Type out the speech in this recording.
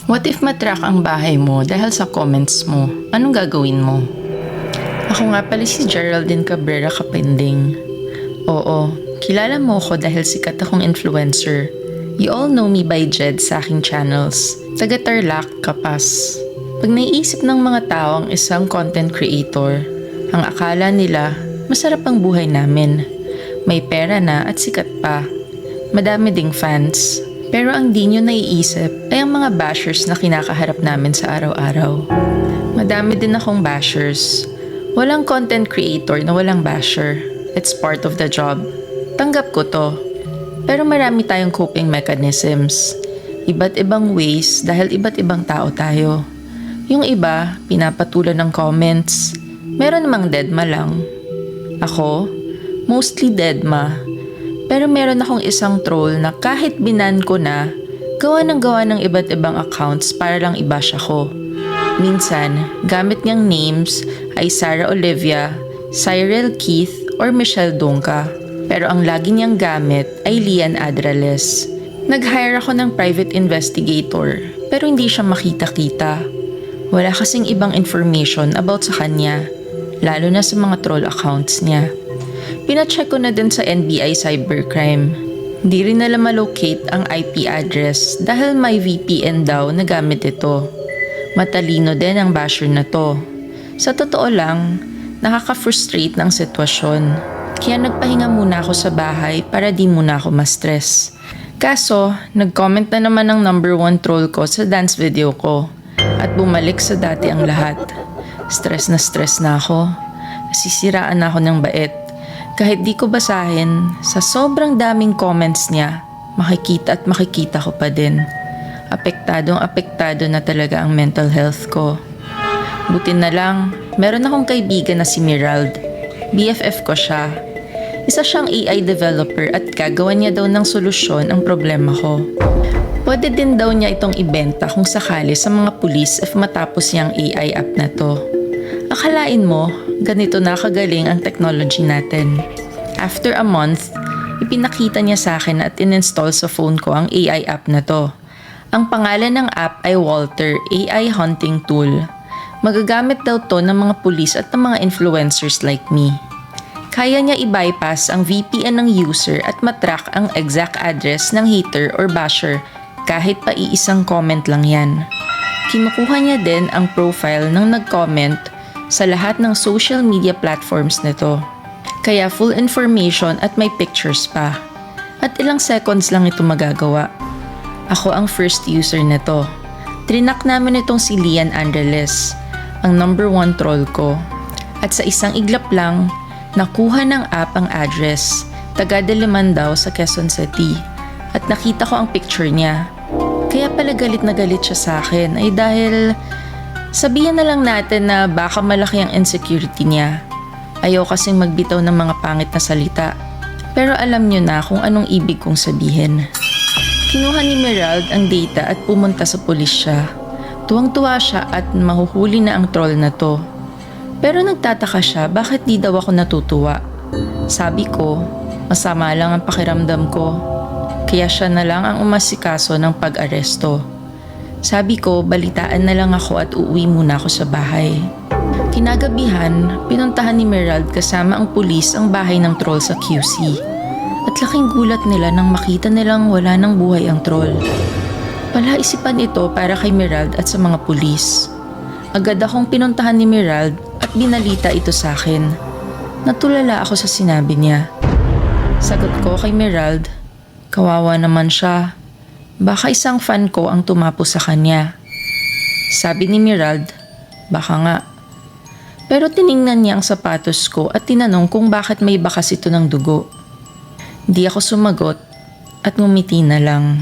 What if matrack ang bahay mo dahil sa comments mo? Anong gagawin mo? Ako nga pala si Geraldine Cabrera Kapending. Oo, kilala mo ako dahil sikat akong influencer. You all know me by Jed sa aking channels. Taga Tarlac, Kapas. Pag naiisip ng mga tao ang isang content creator, ang akala nila masarap ang buhay namin. May pera na at sikat pa. Madami ding fans. Pero ang di nyo naiisip ay ang mga bashers na kinakaharap namin sa araw-araw. Madami din akong bashers. Walang content creator na walang basher. It's part of the job. Tanggap ko to. Pero marami tayong coping mechanisms. Iba't ibang ways dahil iba't ibang tao tayo. Yung iba, pinapatulan ng comments. Meron namang deadma lang. Ako, mostly deadma. Pero meron akong isang troll na kahit binan ko na, gawa ng iba't ibang accounts para lang i-bash ako. Minsan, gamit niyang names ay Sarah Olivia, Cyril Keith, or Michelle Dungca. Pero ang lagi niyang gamit ay Lian Adrales. Nag-hire ako ng private investigator, pero hindi siya makita-kita. Wala kasing ibang information about sa kanya, lalo na sa mga troll accounts niya. Pina-check ko na din sa NBI Cybercrime. Hindi rin nila malocate ang IP address dahil may VPN daw na gamit ito. Matalino din ang basher na to. Sa totoo lang, nakaka-frustrate ng sitwasyon. Kaya nagpahinga muna ako sa bahay para di muna ako ma-stress. Kaso, nag-comment na naman ng number 1 troll ko sa dance video ko at bumalik sa dati ang lahat. Stress na ako. Nasisiraan na ako ng bait. Kahit di ko basahin, sa sobrang daming comments niya, makikita ko pa din. Apektado na talaga ang mental health ko. Buti na lang, meron akong kaibigan na si Mirald. BFF ko siya. Isa siyang AI developer at gagawa niya daw ng solusyon ang problema ko. Pwede din daw niya itong ibenta kung sakali sa mga pulis if matapos niyang AI app na to. Akalain mo, ganito na kagaling ang technology natin. After a month, ipinakita niya sa akin at in-install sa phone ko ang AI app na to. Ang pangalan ng app ay Walter AI Hunting Tool. Magagamit daw to ng mga pulis at ng mga influencers like me. Kaya niya i-bypass ang VPN ng user at matrack ang exact address ng hater or basher kahit pa iisang comment lang yan. Kinukuha niya din ang profile ng nag-comment sa lahat ng social media platforms nito. Kaya full information at may pictures pa. At ilang seconds lang ito magagawa. Ako ang first user nito. Trinak namin itong si Lian Adrales, ang number 1 troll ko. At sa isang iglap lang, nakuha ng app ang address, taga Diliman daw sa Quezon City. At nakita ko ang picture niya. Kaya pala galit na galit siya sa akin ay dahil sabihin na lang natin na baka malaki ang insecurity niya. Ayaw kasing magbitaw ng mga pangit na salita. Pero alam niyo na kung anong ibig kong sabihin. Kinuha ni Mirald ang data at pumunta sa pulis siya. Tuwang-tuwa siya at mahuhuli na ang troll na to. Pero nagtataka siya bakit di daw ako natutuwa. Sabi ko, masama lang ang pakiramdam ko. Kaya siya na lang ang umasikaso ng pag-aresto. Sabi ko, balitaan na lang ako at uuwi muna ako sa bahay. Kinagabihan, pinuntahan ni Mirald kasama ang pulis ang bahay ng troll sa QC. At laking gulat nila nang makita nilang wala nang buhay ang troll. Palaisipan ito para kay Mirald at sa mga pulis. Agad akong pinuntahan ni Mirald at binalita ito sa akin. Natulala ako sa sinabi niya. Sagot ko kay Mirald, kawawa naman siya. Baka isang fan ko ang tumapo sa kanya. Sabi ni Mirald, baka nga. Pero tiningnan niya ang sapatos ko at tinanong kung bakit may bakas ito ng dugo. Di ako sumagot at ngumiti na lang.